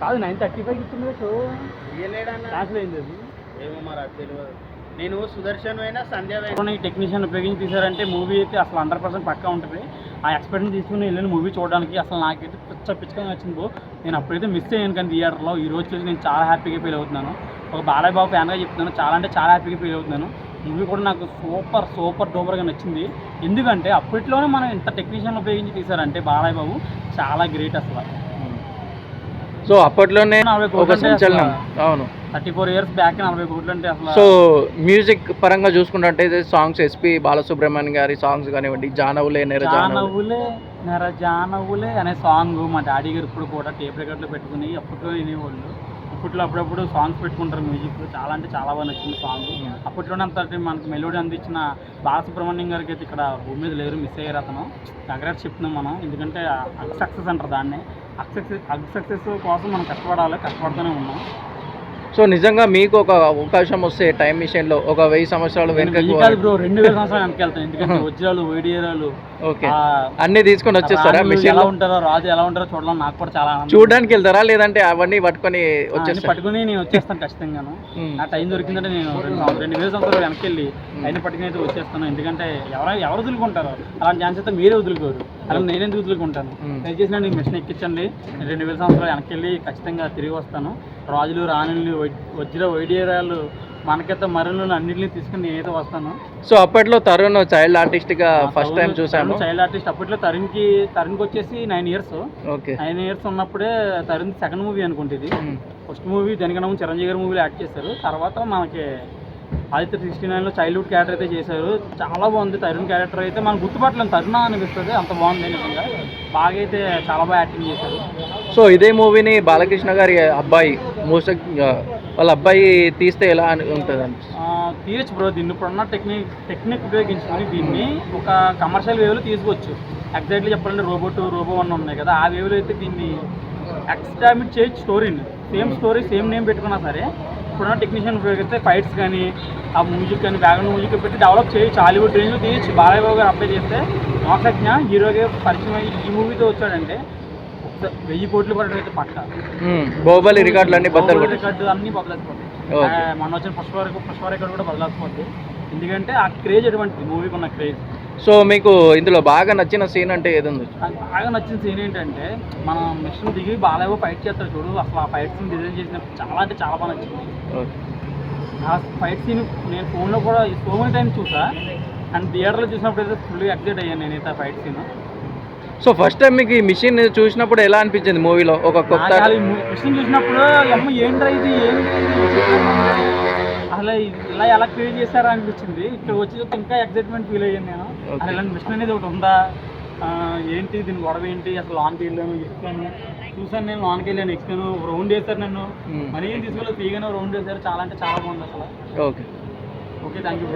కాదు 9:35 ఇచ్చింది show cancel అయింది అది. ఏమో మరి అది తెలియదు. నేను సుదర్శన్ అయినా సంధ్య ఈ టెక్నీషియన్ ఉపయోగించి తీసారంటే మూవీ అయితే అసలు 100% పక్కా ఉంటుంది. ఆ ఎక్స్పెక్టేషన్ తీసుకుని వెళ్ళిన మూవీ చూడడానికి అసలు నాకైతే పిచ్చగా నచ్చింది బ్రో. నేను అప్పుడైతే మిస్ అయ్యాను కానీ థియేటర్లో. ఈ రోజు చూసి నేను చాలా హ్యాపీగా ఫీల్ అవుతున్నాను. ఒక బాలయ్య బాబు ఫ్యాన్గా చెప్తున్నాను, చాలా అంటే చాలా హ్యాపీగా ఫీల్ అవుతున్నాను. మూవీ కూడా నాకు సూపర్ డూపర్గా నచ్చింది. ఎందుకంటే అప్పట్లోనే మనం ఇంత టెక్నీషియన్ ఉపయోగించి తీసారంటే బాలయ్య బాబు చాలా గ్రేట్ అసలు. సో అప్పట్లోనే ఒక సంచలనం. అవును, 34 years బ్యాక్ 40 కోట్లు అంటే అసలు. సో మ్యూజిక్ పరంగా చూసుకుంటే సాంగ్స్ ఎస్పి బాలసుబ్రహ్మణ్యం గారి సాంగ్స్ కానివ్వండి, జానవులే నెర జానవులే అనే సాంగ్ మా డాడీ గారు ఇప్పుడు కూడా టేప్ రికార్డులో పెట్టుకుని అప్పట్లో వినేవాళ్ళు. అప్పట్లో అప్పుడప్పుడు సాంగ్స్ పెట్టుకుంటారు మ్యూజిక్. చాలా అంటే చాలా బాగా నచ్చింది సాంగ్. అప్పట్లోనే అంత మనకి మెలోడీ అందించిన బాలసుబ్రహ్మణ్యం గారికి అయితే ఇక్కడ భూమి మీద లేరు, మిస్ అయ్యారు అతను. కంగ్రాట్స్ చెప్తున్నాం మనం. ఎందుకంటే సక్సెస్ అంటారు దాన్ని. సక్సెస్ కోసం మనం కష్టపడుతూనే ఉన్నాం. సో నిజంగా మీకు ఒక అవకాశం వస్తే టైం మిషన్ లో ఒక 1000 సంవత్సరాలు వెనకకు బ్రో 2000 సంవత్సరాలు వెనకెళ్తాను. ఎందుకంటే వజ్రాలు వైడియరాలు అన్ని తీసుకొని వచ్చేస్తారా? మిషన్ ఎలా ఉంటారో, రాజు ఎలా ఉంటారో చూడాలని నాకు కూడా చాలా చూడడానికి వెళ్తారా, లేదంటే అవన్నీ పట్టుకొని పట్టుకుని నేను వచ్చేస్తాను ఖచ్చితంగాను. నా టైం దొరికిందంటే నేను 2000 సంవత్సరాలు వెనకెళ్ళి అయినా పట్టుకుని అయితే వచ్చేస్తాను. ఎందుకంటే ఎవరు వదులుకుంటారు అలాంటి ఛాన్స్ అయితే మీరే వదులుకోరు. అలా నేనెందుకు వదులుకుంటాను? దయచేసి నేను మిషన్ ఎక్కించండి. 2000 సంవత్సరాలు వెనకెళ్ళి ఖచ్చితంగా తిరిగి వస్తాను. రాజులు రాణులు వజ్ర వైడియరాలు మనకైతే మరణులు అన్నింటినీ తీసుకుని నేనైతే వస్తాను. సో అప్పట్లో తరుణ్ చైల్డ్ ఆర్టిస్ట్ గా ఫస్ట్ టైం చూసాను. చైల్డ్ ఆర్టిస్ట్ అప్పట్లో తరుణ్కి వచ్చేసి 9 years. 9 years ఉన్నప్పుడే తరుణ్ సెకండ్ మూవీ అనుకుంటుంది. ఫస్ట్ మూవీ దానికన్నా ముందు చిరంజీవి గారి మూవీలో యాక్ట్ చేశారు. తర్వాత మనకి ఆదిత్య 69లో చైల్డ్హుడ్ క్యారెక్టర్ అయితే చేశారు. చాలా బాగుంది తరుణ్ క్యారెక్టర్ అయితే. మనం గుర్తుపట్టలేము, తరుణ అనిపిస్తుంది, అంత బాగుంది నిజంగా. బాగా అయితే చాలా బాగా యాక్టింగ్ చేశారు. సో ఇదే మూవీని బాలకృష్ణ గారి అబ్బాయి వాళ్ళ అబ్బాయి తీస్తే ఎలా ఉంటుంది? తీయచ్చు బ్రో. దీన్ని ఇప్పుడున్న టెక్నిక్ ఉపయోగించుకొని దీన్ని ఒక కమర్షియల్ వేవ్లో తీసుకోవచ్చు. ఎగ్జాక్ట్లీ చెప్పాలంటే రోబో 1 ఉన్నాయి కదా, ఆ వేవ్లో అయితే దీన్ని ఎక్స్టామిట్ చేయొచ్చు. స్టోరీని సేమ్ నేమ్ పెట్టుకున్నా సరే ఇప్పుడున్న టెక్నీషియన్ ఉపయోగిస్తే ఫైట్స్ కానీ ఆ మ్యూజిక్ కానీ బ్యాక్గ్రౌండ్ మ్యూజిక్ పెట్టి డెవలప్ చేయొచ్చు. హాలీవుడ్ రేంజ్లో తీయచ్చు. బాలయ్య బాబు గారు అప్లై చేస్తే మోసజ్ఞ హీరోగా పరిచయం అయ్యి ఈ మూవీతో వచ్చాడంటే 1000 కోట్లు పడడం అయితే పక్క. బాహుబలి రికార్డులు అన్ని రికార్డు అన్నీ బదలాసిపోతాయి. మన వచ్చిన పుష్ప రికార్డు కూడా బదలాసిపోతాయి. ఎందుకంటే ఆ క్రేజ్ ఎటువంటిది మూవీకి ఉన్న క్రేజ్. సో మీకు ఇందులో బాగా నచ్చిన సీన్ అంటే ఏది ఉంది? బాగా నచ్చిన సీన్ ఏంటంటే మనం మిషన్ దిగి బాలయ్య ఫైట్ చేస్తాడు చూడు, అసలు ఆ ఫైట్ సీన్ డిజైన్ చేసినప్పుడు చాలా అంటే చాలా బాగా నచ్చింది. ఆ ఫైట్ సీన్ నేను ఫోన్లో కూడా సో మెనీ టైం చూసా. అండ్ థియేటర్లో చూసినప్పుడు అయితే ఫుల్గా ఎక్సైట్ అయ్యాను నేనైతే ఆ fight scene. So first time మీకు ఈ మిషన్ చూసినప్పుడు ఎలా అనిపించింది మూవీలో? ఒక కొత్త మిషన్ చూసినప్పుడు అమ్మ ఏంట్రా ఇది, అసలు ఇలా ఎలా క్రియేట్ చేశారా అనిపించింది. ఇక్కడ వచ్చి ఇంకా ఎక్సైట్మెంట్ ఫీల్ అయ్యాను నేను. అసలు ఇలాంటి మిషన్ అనేది ఒకటి ఉందా, ఏంటి దీని గొడవ ఏంటి, అసలు లాన్కి వెళ్ళాను ఎక్కాను చూసాను. నేను లాన్కి వెళ్ళాను ఎక్కాను, రౌండ్ వేశారు నన్ను. మనీ ఏం తీసుకోలేదు, ఫ్రీగానే రౌండ్ వేశారు. చాలా అంటే చాలా బాగుంది అసలు. Okay thank you.